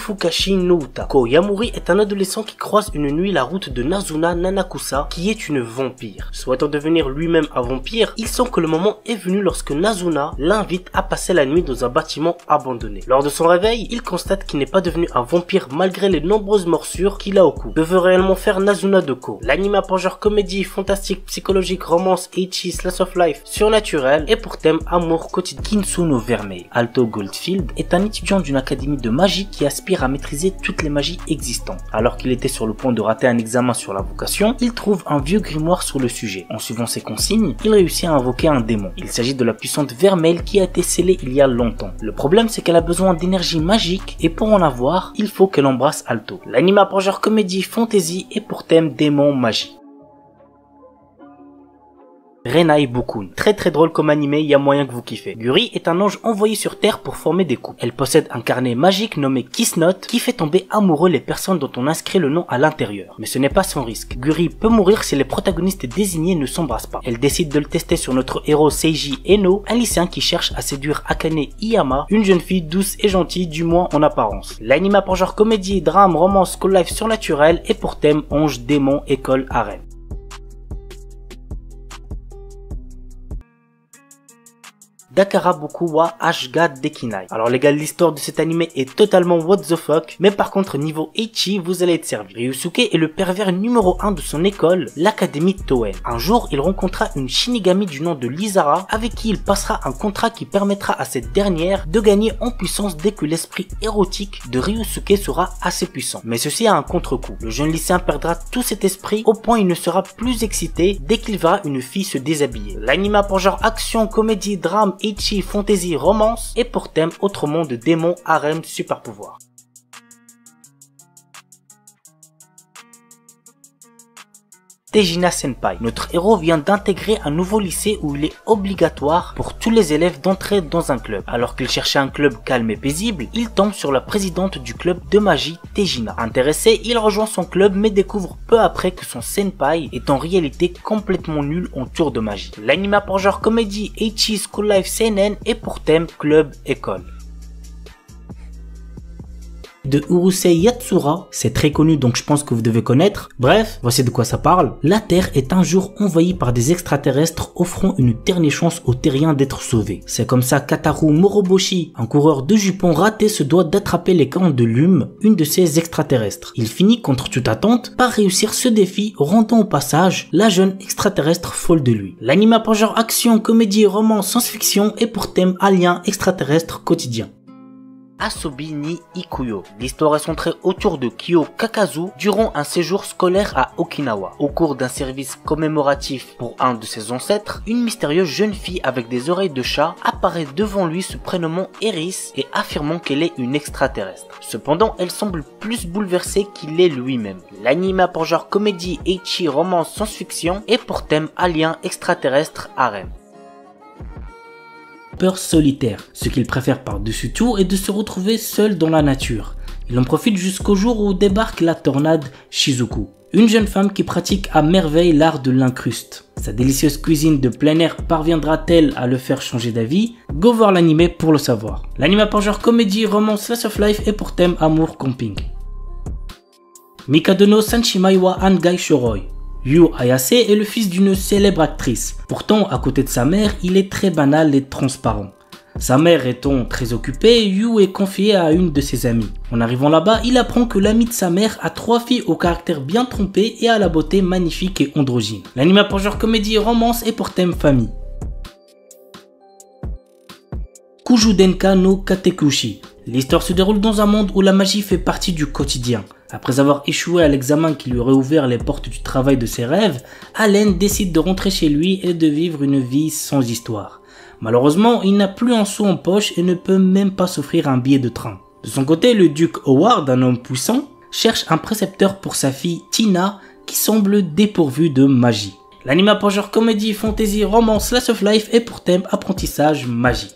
Fukashi no Uta. Ko Yamuri est un adolescent qui croise une nuit la route de Nazuna Nanakusa, qui est une vampire. Souhaitant devenir lui-même un vampire, il sent que le moment est venu lorsque Nazuna l'invite à passer la nuit dans un bâtiment abandonné. Lors de son réveil, il constate qu'il n'est pas devenu un vampire malgré les nombreuses morsures qu'il a au cou. Que veut réellement faire Nazuna de Ko? L'anime a pour genre comédie, fantastique, psychologique, romance, ecchi, slice of life, surnaturel et pour thème amour quotidien. Kinsuno Vermeil. Alto Goldfield est un étudiant d'une académie de magie qui aspire à maîtriser toutes les magies existantes. Alors qu'il était sur le point de rater un examen sur la vocation, il trouve un vieux grimoire sur le sujet. En suivant ses consignes, il réussit à invoquer un démon. Il s'agit de la puissante Vermeil qui a été scellée il y a longtemps. Le problème, c'est qu'elle a besoin d'énergie magique et pour en avoir, il faut qu'elle embrasse Alto. L'anime a pour genre comédie, fantasy et pour thème démon, magie. Renai Bukun. Très drôle comme animé, il y a moyen que vous kiffez. Guri est un ange envoyé sur Terre pour former des couples. Elle possède un carnet magique nommé Kiss Note qui fait tomber amoureux les personnes dont on inscrit le nom à l'intérieur. Mais ce n'est pas sans risque. Guri peut mourir si les protagonistes désignés ne s'embrassent pas. Elle décide de le tester sur notre héros Seiji Eno, un lycéen qui cherche à séduire Akane Iyama, une jeune fille douce et gentille, du moins en apparence. L'anime a pour genre comédie, drame, romance, school life surnaturel et pour thème ange, démon, école, harem. Dakaraboku wa Ashga Dekinai. Alors les gars, l'histoire de cet anime est totalement what the fuck, mais par contre niveau ecchi, vous allez être servi. Ryusuke est le pervers numéro 1 de son école, l'académie Toen. Un jour, il rencontra une Shinigami du nom de Lizara, avec qui il passera un contrat qui permettra à cette dernière de gagner en puissance dès que l'esprit érotique de Ryusuke sera assez puissant. Mais ceci a un contre-coup. Le jeune lycéen perdra tout cet esprit au point il ne sera plus excité dès qu'il verra une fille se déshabiller. L'anime a pour genre action, comédie, drame, ecchi, fantasy, romance et pour thème autre monde de démons, harem, super pouvoir. Tejina Senpai. Notre héros vient d'intégrer un nouveau lycée où il est obligatoire pour tous les élèves d'entrer dans un club. Alors qu'il cherchait un club calme et paisible, il tombe sur la présidente du club de magie, Tejina. Intéressé, il rejoint son club mais découvre peu après que son senpai est en réalité complètement nul en tour de magie. L'anime a pour genre comédie, ecchi, school life, seinen et pour thème club, école. De Urusei Yatsura, c'est très connu donc je pense que vous devez connaître. Bref, voici de quoi ça parle. La Terre est un jour envahie par des extraterrestres offrant une dernière chance aux terriens d'être sauvés. C'est comme ça qu'Ataru Moroboshi, un coureur de jupons raté, se doit d'attraper les cornes de Lume, une de ces extraterrestres. Il finit contre toute attente par réussir ce défi, rendant au passage la jeune extraterrestre folle de lui. L'anime a pour genre action, comédie, romance, science-fiction et pour thème alien extraterrestre quotidien. Asobi ni Ikuyo. L'histoire est centrée autour de Kyo Kakazu durant un séjour scolaire à Okinawa. Au cours d'un service commémoratif pour un de ses ancêtres, une mystérieuse jeune fille avec des oreilles de chat apparaît devant lui se prénommant Eris et affirmant qu'elle est une extraterrestre. Cependant, elle semble plus bouleversée qu'il est lui-même. L'anime a pour genre comédie, ecchi, romance, science-fiction et pour thème alien extraterrestre harem. Peur solitaire. Ce qu'il préfère par-dessus tout est de se retrouver seul dans la nature. Il en profite jusqu'au jour où débarque la tornade Shizuku, une jeune femme qui pratique à merveille l'art de l'incruste. Sa délicieuse cuisine de plein air parviendra-t-elle à le faire changer d'avis? Go voir l'anime pour le savoir. L'anime a pour genre comédie, romance, slice of life et pour thème amour camping. Mikado no Sanshimai wa Angai Shoroi. Yu Ayase est le fils d'une célèbre actrice. Pourtant, à côté de sa mère, il est très banal et transparent. Sa mère étant très occupée, Yu est confié à une de ses amies. En arrivant là-bas, il apprend que l'ami de sa mère a 3 filles au caractère bien trompé et à la beauté magnifique et androgyne. L'anime a pour genre comédie, romance et pour thème famille. Kujudenka no Katekushi. L'histoire se déroule dans un monde où la magie fait partie du quotidien. Après avoir échoué à l'examen qui lui aurait ouvert les portes du travail de ses rêves, Allen décide de rentrer chez lui et de vivre une vie sans histoire. Malheureusement, il n'a plus un sou en poche et ne peut même pas s'offrir un billet de train. De son côté, le duc Howard, un homme puissant, cherche un précepteur pour sa fille Tina qui semble dépourvue de magie. L'anime a pour genre comédie, fantasy, romance, slice of life et pour thème apprentissage magie.